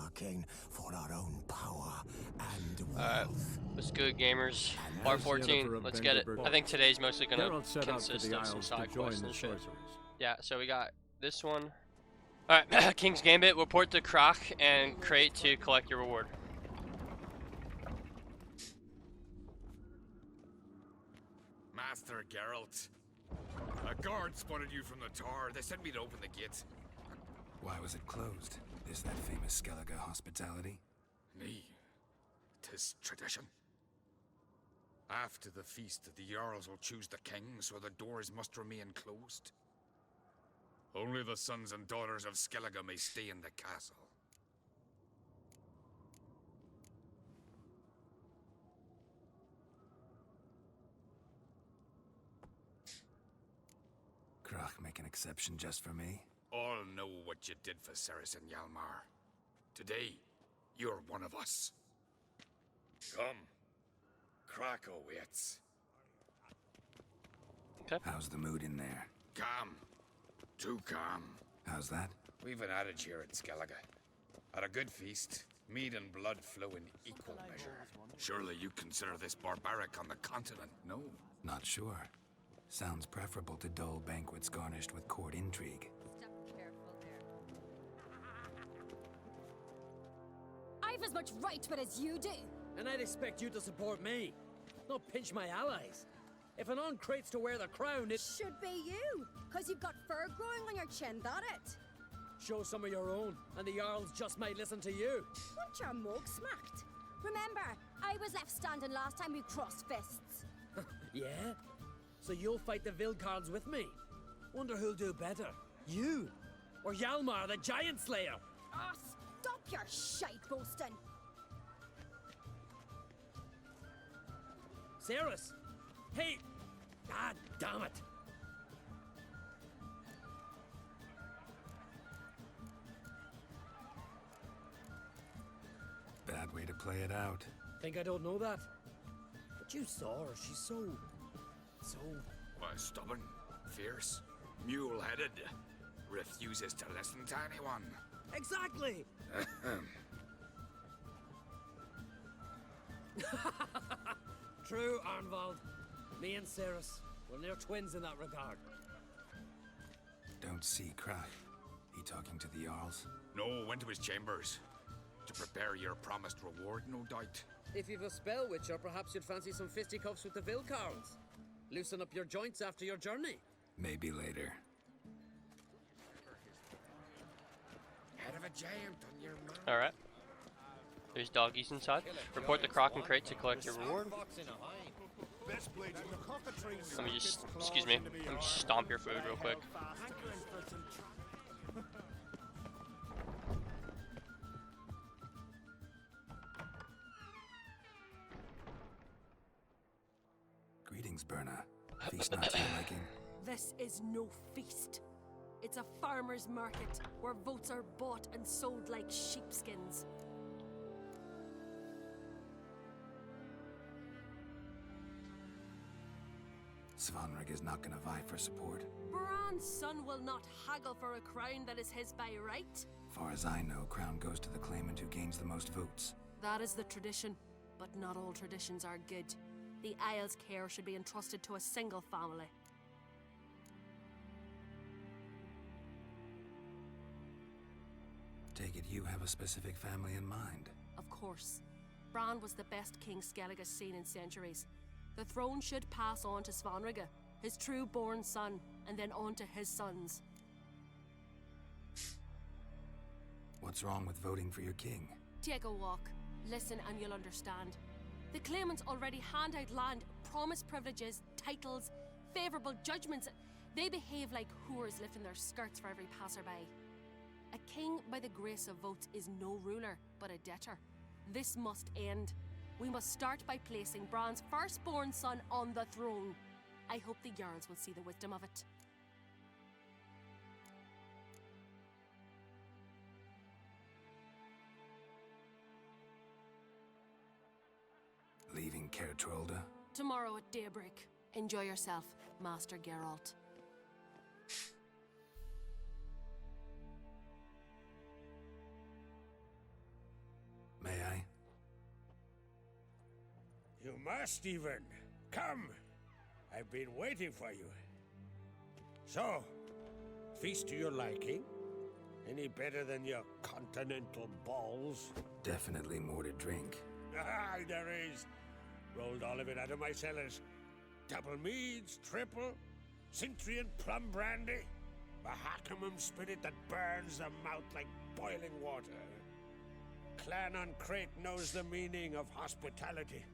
our king for our own power and wealth. What's good, gamers? Part 14. Let's get it. I think today's mostly gonna consist of some side quests and shit. Yeah, so we got this one. Alright, King's Gambit. Report to Croc and crate to collect your reward. Master Geralt. A guard spotted you from the tower. They sent me to open the gate. Why was it closed? Is that famous Skellige hospitality? Nay, 'tis tradition. After the feast, the Jarls will choose the king, so the doors must remain closed. Only the sons and daughters of Skellige may stay in the castle. Croc make an exception just for me? All know what you did for Ceres and Hjalmar. Today, you're one of us. Come. Croc awaits. Okay. How's the mood in there? Calm. Too calm. How's that? We've an adage here at Skellige. At a good feast, mead and blood flow in equal measure. Surely you consider this barbaric on the continent, no? Not sure. Sounds preferable to dull banquets garnished with court intrigue. I've as much right to it as you do. And I'd expect you to support me, not pinch my allies. If an on-crate's to wear the crown, it should be you, because you've got fur growing on your chin, that it? Show some of your own, and the Jarls just might listen to you. Want your mug smacked? Remember, I was left standing last time we crossed fists. Yeah? So you'll fight the Vilcards with me? Wonder who'll do better, you or Hjalmar the Giant Slayer? Oh, stop your shite boasting. Ceres? Hey! Ah, damn it! Bad way to play it out. Think I don't know that? But you saw her, she's so... Why, stubborn, fierce, mule-headed. Refuses to listen to anyone. Exactly! True, Arnvald. Me and Ceres, we're near twins in that regard. Don't see Croc. He talking to the Jarls? No, went to his chambers. To prepare your promised reward, no doubt. If you've a spell witcher, perhaps you'd fancy some fisticuffs with the Vilcards. Loosen up your joints after your journey. Maybe later. Head of a giant on your mouth. Alright. There's doggies inside. Report the Croc and crate to collect your reward. Let me just, excuse me, let me stomp your food real quick. Greetings, Berna. Feast not to your liking? This is no feast. It's a farmer's market where votes are bought and sold like sheepskins. Svanrig is not gonna vie for support. Bran's son will not haggle for a crown that is his by right. Far as I know, crown goes to the claimant who gains the most votes. That is the tradition, but not all traditions are good. The Isle's care should be entrusted to a single family. Take it you have a specific family in mind. Of course. Bran was the best king Skellige's seen in centuries. The throne should pass on to Svanrige, his true-born son, and then on to his sons. What's wrong with voting for your king? Take a walk. Listen and you'll understand. The claimants already hand out land, promise privileges, titles, favourable judgments. They behave like whores lifting their skirts for every passerby. A king by the grace of votes is no ruler, but a debtor. This must end. We must start by placing Bran's firstborn son on the throne. I hope the Jarls will see the wisdom of it. Leaving Caer Trolda? Tomorrow at daybreak. Enjoy yourself, Master Geralt. You must even. Come! I've been waiting for you. So, feast to your liking? Any better than your continental balls? Definitely more to drink. Aye, there is. Rolled all of it out of my cellars. Double meads, triple, Cintrian plum brandy, a Hackamum spirit that burns the mouth like boiling water. Clan on Crate knows the meaning of hospitality.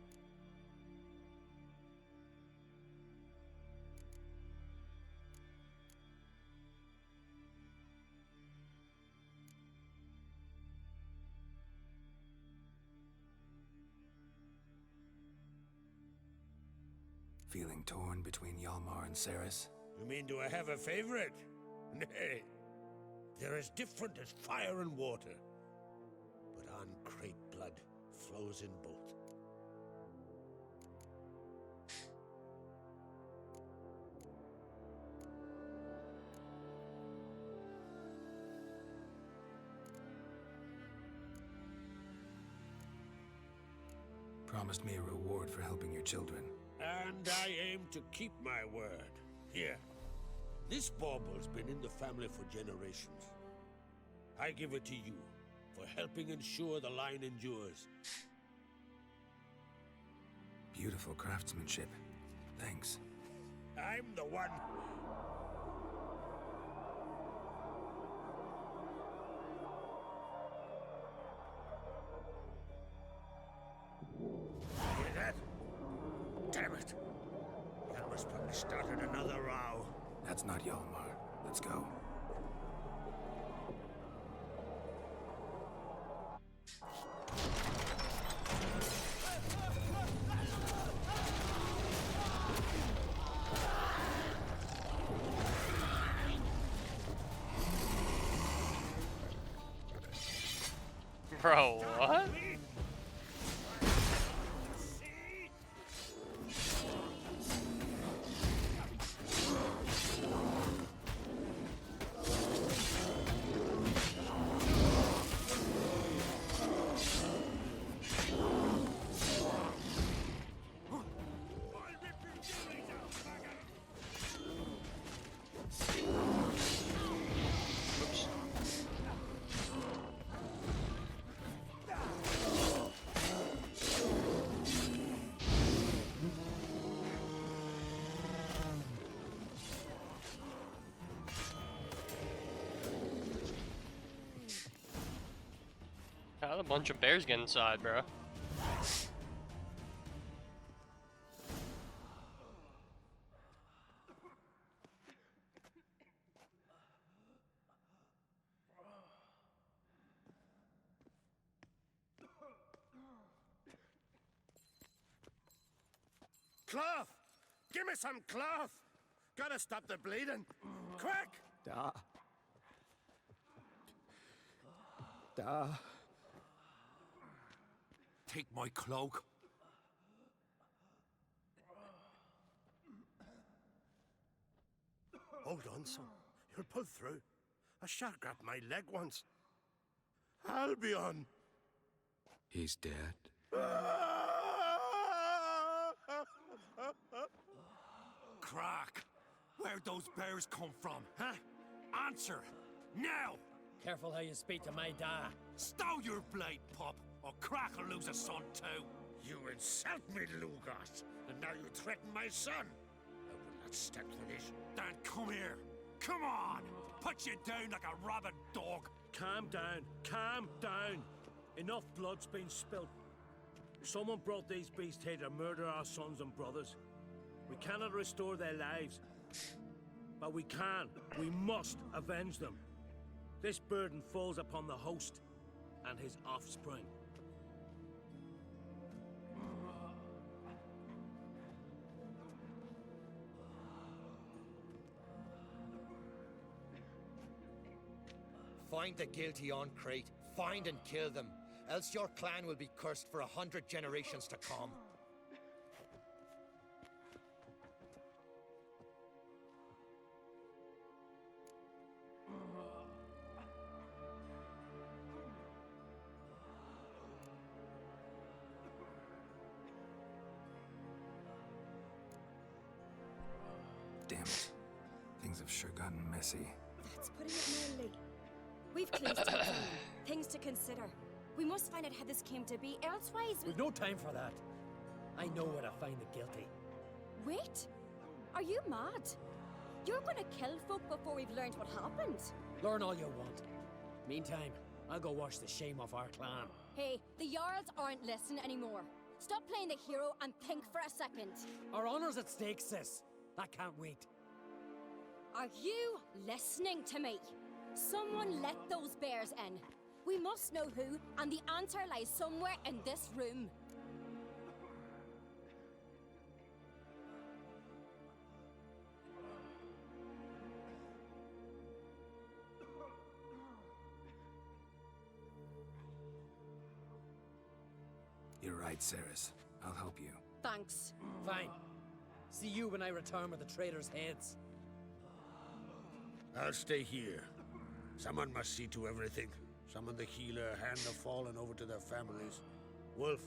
Feeling torn between Yalmar and Ceres? You mean, do I have a favorite? Nay. They're as different as fire and water. But on Crate blood flows in both. Promised me a reward for helping your children. And I aim to keep my word. Here. This bauble's been in the family for generations. I give it to you for helping ensure the line endures. Beautiful craftsmanship. Thanks. I'm the one. Hear that? Damn it. Yalmar's probably started another row. That's not Yalmar. Let's go. Bro, what? How'd a bunch of bears get inside, bro? Cloth! Give me some cloth! Gotta stop the bleeding! Quick! Da. Da. Take my cloak. Hold on, son. You'll pull through. A shark grabbed my leg once. Albion! He's dead. Crack! Where'd those bears come from, huh? Answer! Now! Careful how you speak to my da. Stow your blade, pup, or Crack will lose a son too. You insult me, Lugos, and now you threaten my son. I will not stand for this. Dan, come here. Come on! Put you down like a rabid dog. Calm down. Calm down. Enough blood's been spilt. Someone brought these beasts here to murder our sons and brothers. We cannot restore their lives. But we can. We must avenge them. This burden falls upon the host and his offspring. Find the guilty on Crate, find and kill them, else your clan will be cursed for 100 generations to come. Damn it. Things have sure gotten messy. That's putting it mildly. We've clues to examine, things to consider. We must find out how this came to be, elsewise We've no time for that. I know where to find the guilty. Wait! Are you mad? You're gonna kill folk before we've learned what happened. Learn all you want. Meantime, I'll go wash the shame off our clan. Hey, the Jarls aren't listening anymore. Stop playing the hero and think for a second. Our honor's at stake, sis. That can't wait. Are you listening to me? Someone let those bears in. We must know who, and the answer lies somewhere in this room. You're right, Ceres. I'll help you. Thanks. Fine. See you when I return with the traitors' heads. I'll stay here. Someone must see to everything. Summon the healer, hand the fallen over to their families. Wolf,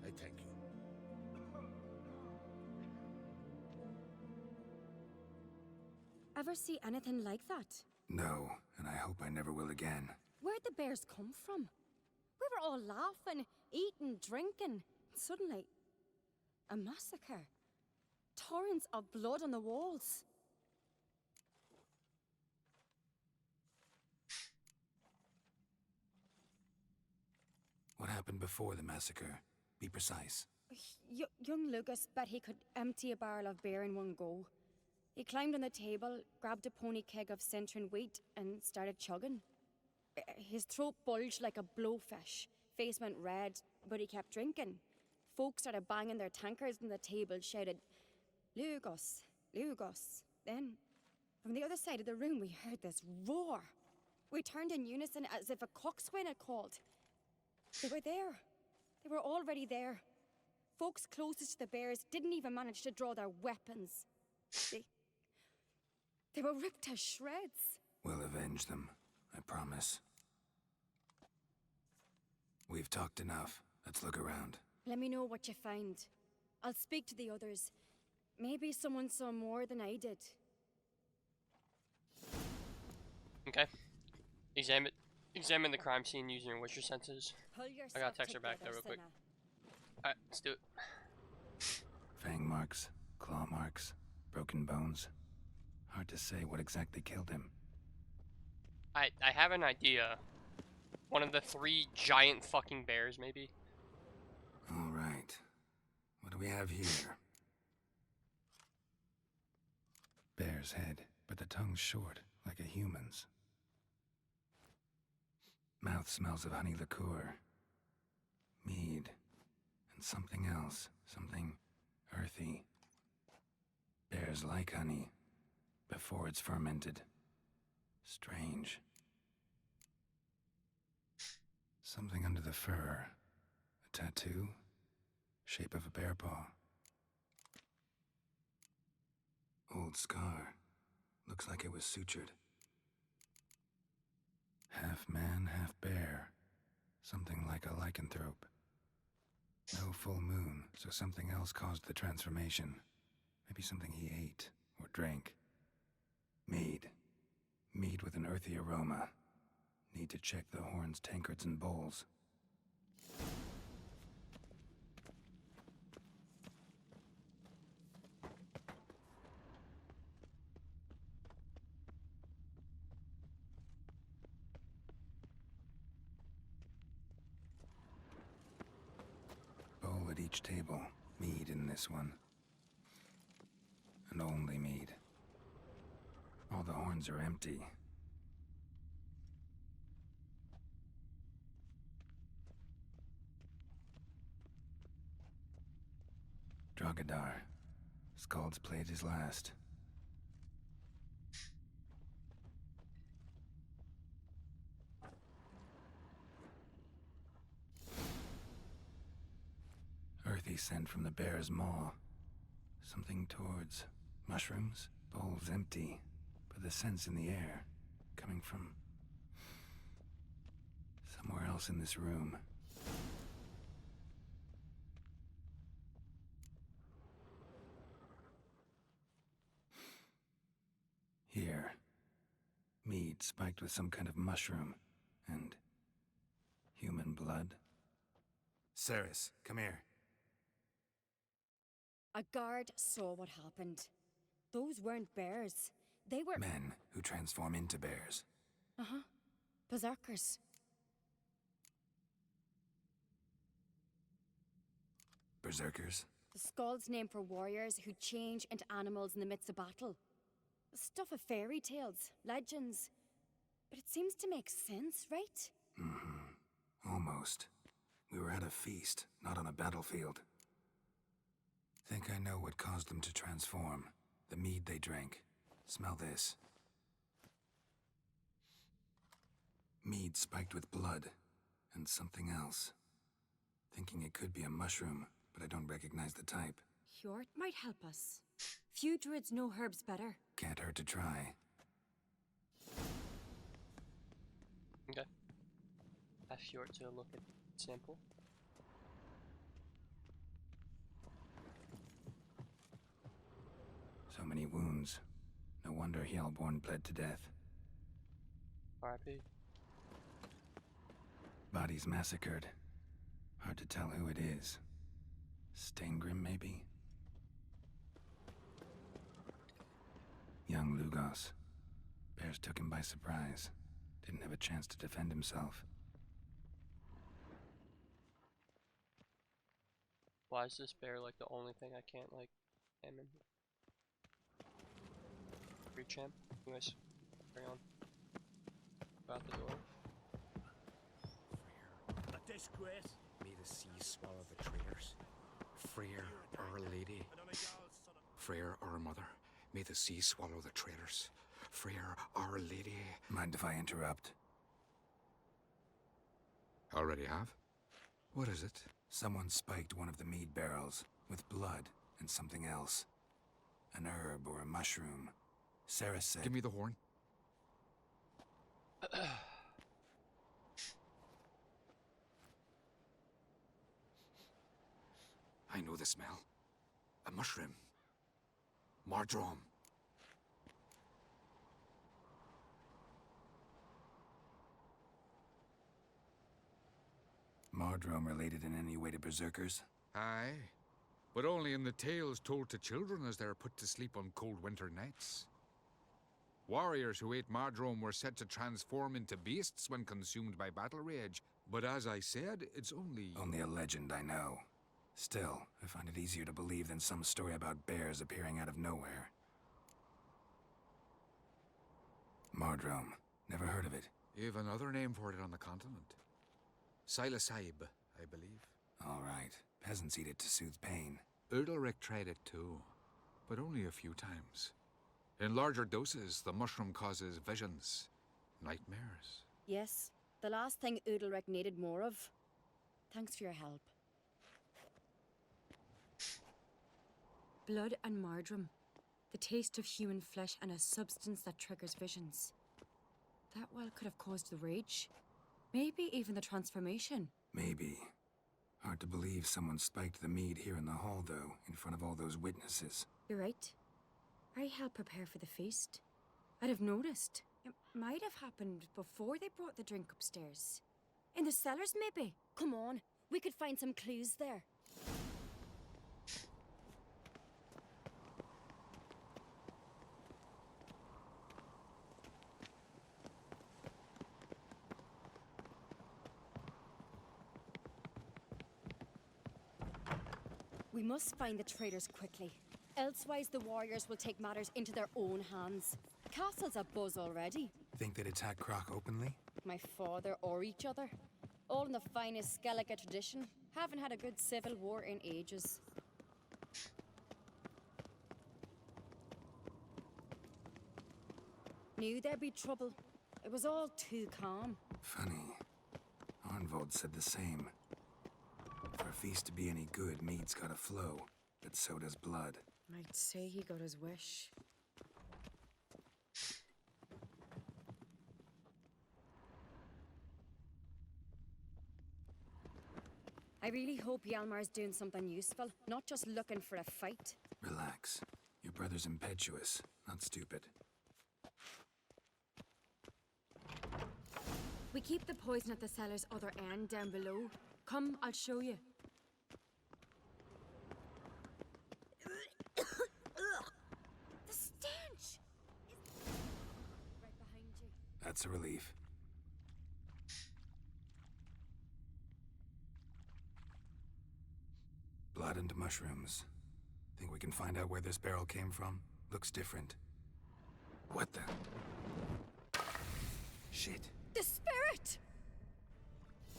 I thank you. Ever see anything like that? No, and I hope I never will again. Where'd the bears come from? We were all laughing, eating, drinking. Suddenly, a massacre. Torrents of blood on the walls. What happened before the massacre? Be precise. Young Lucas bet he could empty a barrel of beer in one go. He climbed on the table, grabbed a pony keg of centering wheat, and started chugging. His throat bulged like a blowfish. Face went red, but he kept drinking. Folks started banging their tankards on the table, shouted, "Lugos, Lugos." Then, from the other side of the room, we heard this roar. We turned in unison as if a coxswain had called. They were there. They were already there. Folks closest to the bears didn't even manage to draw their weapons. They were ripped to shreds. We'll avenge them, I promise. We've talked enough. Let's look around. Let me know what you find. I'll speak to the others. Maybe someone saw more than I did. Okay. Examine the crime scene using your Witcher senses. I gotta text her back there real quick. Alright, let's do it. Fang marks, claw marks, broken bones. Hard to say what exactly killed him. I have an idea. One of the 3 giant fucking bears, maybe? Alright. What do we have here? Bear's head, but the tongue's short, like a human's. Mouth smells of honey liqueur. Mead. And something else. Something earthy. Bears like honey. Before it's fermented. Strange. Something under the fur. A tattoo. Shape of a bear paw. Old scar. Looks like it was sutured. Half man, half bear. Something like a lycanthrope. No full moon, so something else caused the transformation. Maybe something he ate or drank. Mead. Mead with an earthy aroma. Need to check the horns, tankards, and bowls. Bowl at each table. Mead in this one. And only mead. All the horns are empty. Drogadar. Skald's played his last. Earthy scent from the bear's maw. Something towards mushrooms. Bowl's empty, but the scent's in the air. Coming from somewhere else in this room. meat spiked with some kind of mushroom. And human blood. Ceres, come here. A guard saw what happened. Those weren't bears. They were... Men who transform into bears. Uh-huh. Berserkers. Berserkers? The skull's name for warriors who change into animals in the midst of battle. Stuff of fairy tales, legends. But it seems to make sense, right? Mm-hmm. Almost. We were at a feast, not on a battlefield. Think I know what caused them to transform. The mead they drank. Smell this. Mead spiked with blood. And something else. Thinking it could be a mushroom, but I don't recognize the type. Hjort might help us. Few druids know herbs better. Can't hurt to try. Okay. Ask Fjord to look at sample. So many wounds. No wonder Hjalborn bled to death. R.I.P. Bodies massacred. Hard to tell who it is. Steingrim, maybe? Young Lugos. Bears took him by surprise. Didn't have a chance to defend himself. Why is this bear like the only thing I can't like aim in? Free champ? Anyways, bring on. Go out the door. A disgrace. May the sea swallow the traitors. Freyr, our lady. Freyr, our mother. May the sea swallow the traitors. Freyr, our lady. Mind if I interrupt? Already have? What is it? Someone spiked one of the mead barrels with blood and something else. An herb or a mushroom. Ceres said... Give me the horn. I know the smell. A mushroom. Mardrome. Mardrome related in any way to berserkers? Aye, but only in the tales told to children as they're put to sleep on cold winter nights. Warriors who ate Mardrome were said to transform into beasts when consumed by battle rage, but as I said, it's only... Only a legend, I know. Still, I find it easier to believe than some story about bears appearing out of nowhere. Mardrome. Never heard of it. You've another name for it on the continent. Silasaib, I believe. All right. Peasants eat it to soothe pain. Udalric tried it too, but only a few times. In larger doses, the mushroom causes visions, nightmares. Yes, the last thing Udalric needed more of. Thanks for your help. Blood and Mardrome. The taste of human flesh and a substance that triggers visions. That well could have caused the rage. Maybe even the transformation. Maybe. Hard to believe someone spiked the mead here in the hall, though, in front of all those witnesses. You're right. I helped prepare for the feast. I'd have noticed. It might have happened before they brought the drink upstairs. In the cellars, maybe? Come on, we could find some clues there. We must find the traitors quickly. Elsewise, the warriors will take matters into their own hands. Castle's abuzz already. Think they'd attack Croc openly? My father or each other. All in the finest Skellige tradition. Haven't had a good civil war in ages. Knew there'd be trouble. It was all too calm. Funny. Arnvold said the same. For a feast to be any good, mead's gotta flow, but so does blood. Might say he got his wish. I really hope Hjalmar's doing something useful, not just looking for a fight. Relax. Your brother's impetuous, not stupid. We keep the poison at the cellar's other end down below. Come, I'll show you. The stench! Right behind you. That's a relief. Blood and mushrooms. Think we can find out where this barrel came from? Looks different. What the? Shit. The spirit!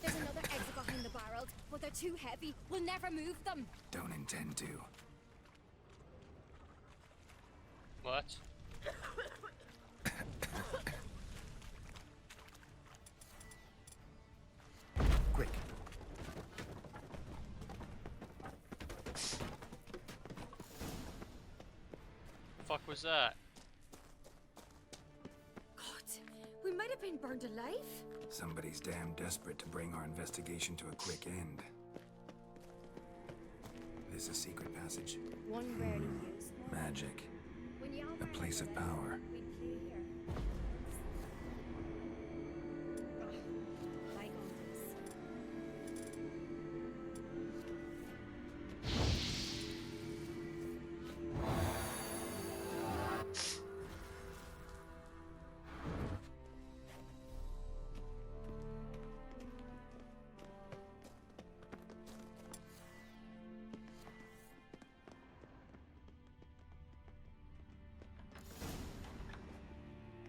There's another exit behind the barrels, but they're too heavy. We'll never move them. Don't intend to. What? Quick. Fuck was that? God, we might have been burned alive. Somebody's damn desperate to bring our investigation to a quick end. This a secret passage. One rarely used. Magic. When you A place of power. we play here. Bygone days.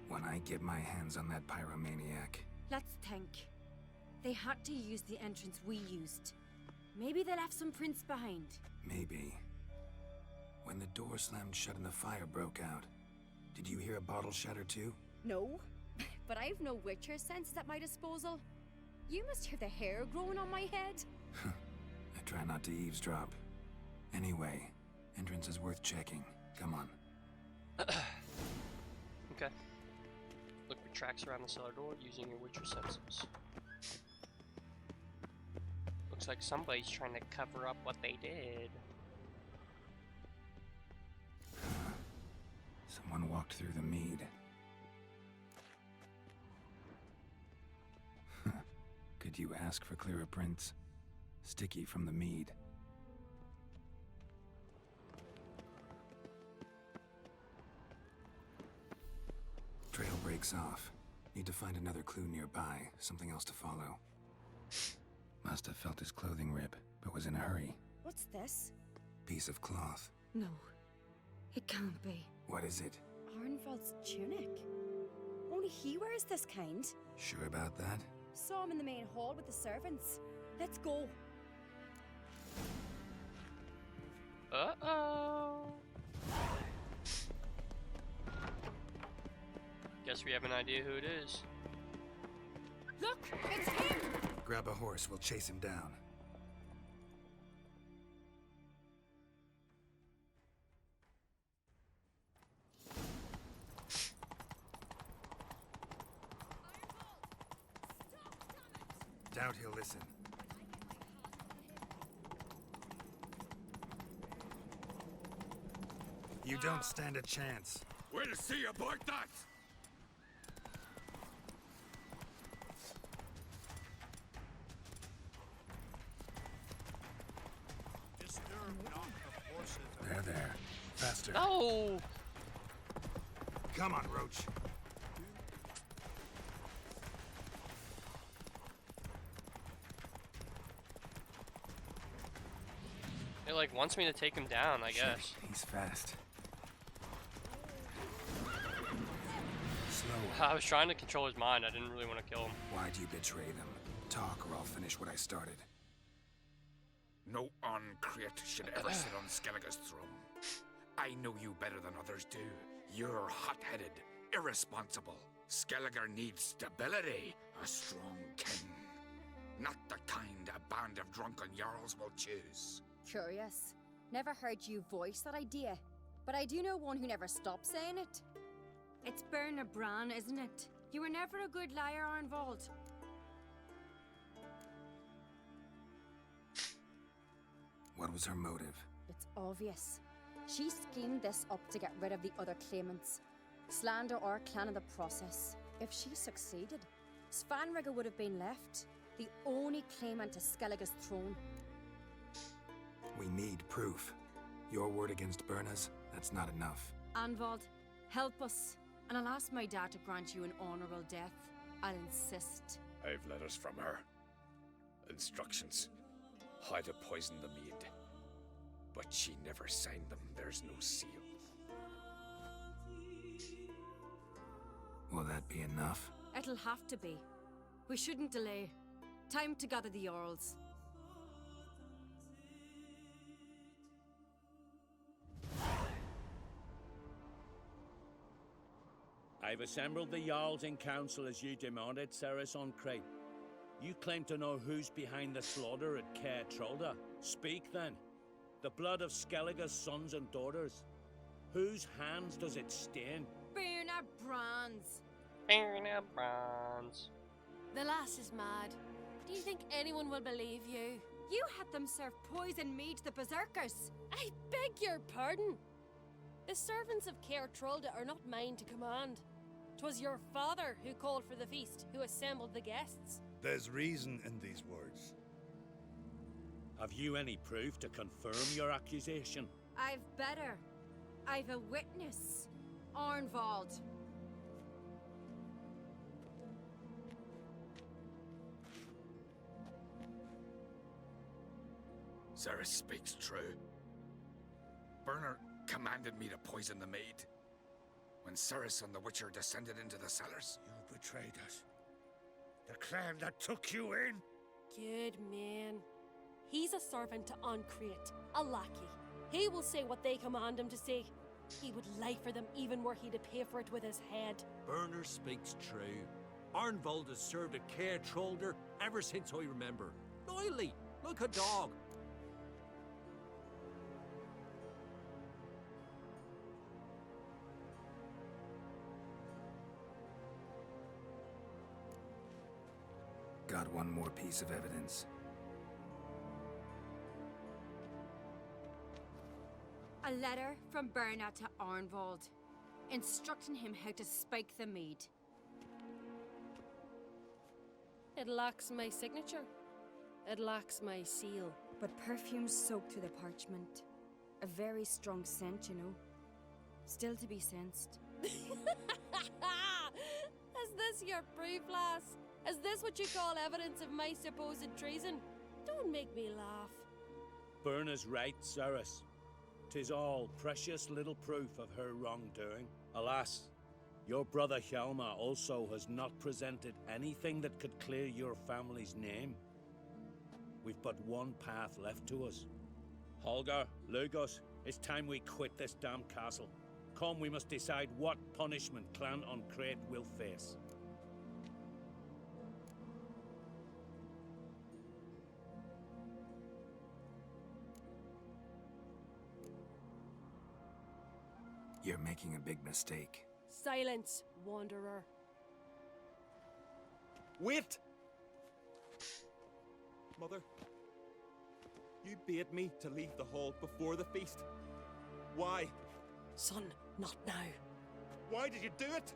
When I get my hands on that pyromaniac, Let's think. They had to use the entrance we used. Maybe they left some prints behind. maybe. When the door slammed shut and the fire broke out, did you hear a bottle shatter too? No, but I've no Witcher senses at my disposal. You must hear the hair growing on my head. I try not to eavesdrop. Anyway, entrance is worth checking. Come on. Okay. Look for tracks around the cellar door using your Witcher senses. Looks like somebody's trying to cover up what they did. Someone walked through the mead. Could you ask for clearer prints? Sticky from the mead. Trail breaks off. Need to find another clue nearby, something else to follow. Must have felt his clothing rip, but was in a hurry. What's this? Piece of cloth. No, it can't be. What is it? Arnvald's tunic. Only he wears this kind. Sure about that? Saw him in the main hall with the servants. Let's go. Uh-oh. Guess we have an idea who it is. Look, it's him! Grab a horse, we'll chase him down. Doubt he'll listen. You don't stand a chance. We'll see about that! There. Faster. No! Come on, Roach. It like wants me to take him down, I guess. Shit, he's fast. Slow. I was trying to control his mind. I didn't really want to kill him. Why'd you betray them? Talk or I'll finish what I started. No uncreate should ever sit on Skellige's throne. I know you better than others do. You're hot-headed, irresponsible. Skellige needs stability, a strong king. Not the kind a band of drunken jarls will choose. Curious. Never heard you voice that idea. But I do know one who never stopped saying it. It's Berna Bran, isn't it? You were never a good liar, Arnvald. What was her motive? It's obvious. She schemed this up to get rid of the other claimants. Slander our clan in the process. If she succeeded, Svanrigger would have been left, the only claimant to Skellige's throne. We need proof. Your word against Birna's, that's not enough. Anvald, help us, and I'll ask my dad to grant you an honourable death. I'll insist. I've letters from her. Instructions. How to poison the mead. But she never signed them. There's no seal. Will that be enough? It'll have to be. We shouldn't delay. Time to gather the Jarls. I've assembled the Jarls in council as you demanded, Ceres on Crate. You claim to know who's behind the slaughter at Caer Trolda. Speak then. The blood of Skellige's sons and daughters. Whose hands does it stain? Birna Brands. Birna Brands. The lass is mad. Do you think anyone will believe you? You had them serve poison mead to the berserkers. I beg your pardon. The servants of Caer Trolda are not mine to command. 'Twas your father who called for the feast, who assembled the guests. There's reason in these words. Have you any proof to confirm your accusation? I've better. I've a witness. Arnvald. Ceres speaks true. Birna commanded me to poison the maid. When Ceres and the Witcher descended into the cellars. You betrayed us. The clan that took you in. Good man. He's a servant to Ancrete, a lackey. He will say what they command him to say. He would lie for them even were he to pay for it with his head. Birna speaks true. Arnvald has served at Caer Trolder ever since I remember. Loyally, like a dog. Got one more piece of evidence. A letter from Birna to Arnvald, instructing him how to spike the mead. It lacks my signature. It lacks my seal. But perfume soaked through the parchment. A very strong scent, you know. Still to be sensed. Is this your proof, lass? Is this what you call evidence of my supposed treason? Don't make me laugh. Birna's right, Ceres. 'Tis all precious little proof of her wrongdoing. Alas, your brother Hjalmar also has not presented anything that could clear your family's name. We've but one path left to us. Holger, Lugos, it's time we quit this damn castle. Come, we must decide what punishment Clan Ancrete will face. You're making a big mistake. Silence, wanderer. Wait! Mother, you bade me to leave the hall before the feast. Why? Son, not now. Why did you do it?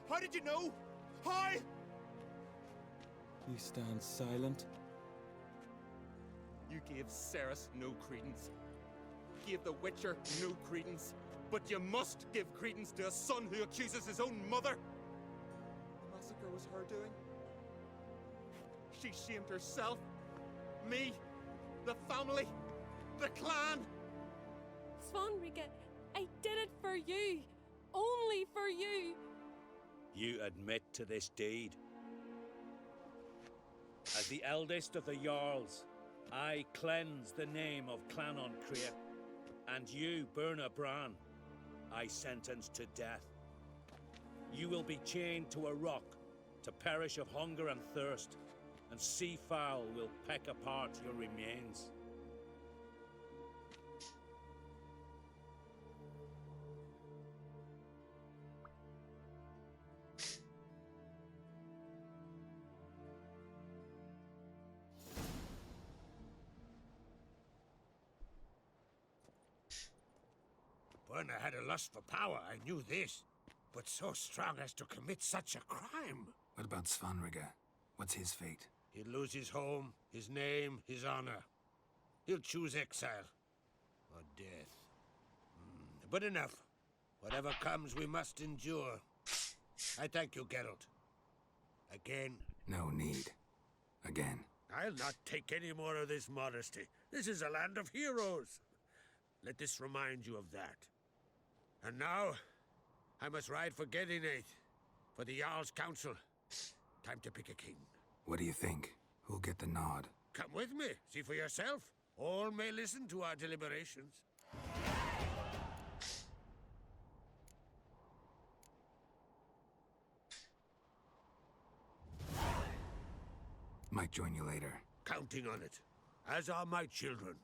How did you know? How? You stand silent. You gave Ceres no credence. Gave the Witcher no credence. But you must give credence to a son who accuses his own mother. The massacre was her doing. She shamed herself, me, the family, the clan. Svanrigga, I did it for you. Only for you. You admit to this deed. As the eldest of the Jarls, I cleanse the name of Clan Ancrete, and you, Birna Bran, I sentence to death. You will be chained to a rock to perish of hunger and thirst, and sea fowl will peck apart your remains. Birna had a lust for power, I knew this. but so strong as to commit such a crime. What about Svanrige? What's his fate? He'll lose his home, his name, his honor. He'll choose exile. Or death. But enough. Whatever comes, we must endure. I thank you, Geralt. Again. No need. Again. I'll not take any more of this modesty. This is a land of heroes. Let this remind you of that. And now, I must ride for Gedinath, for the Jarl's Council. Time to pick a king. What do you think? Who'll get the nod? Come with me. See for yourself. All may listen to our deliberations. Might join you later. Counting on it. As are my children.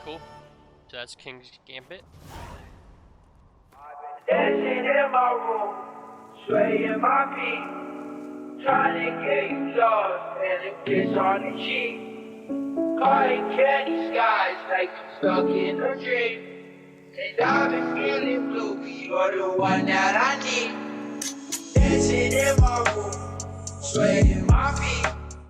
Cool. So that's King's Gambit. Dancing in my room, swaying my feet, trying to get you lost, and a kiss on the cheek. Caught in candy skies like I'm stuck in a dream. And I've been feeling blue, but you're the one that I need. Dancing in my room, swaying my feet,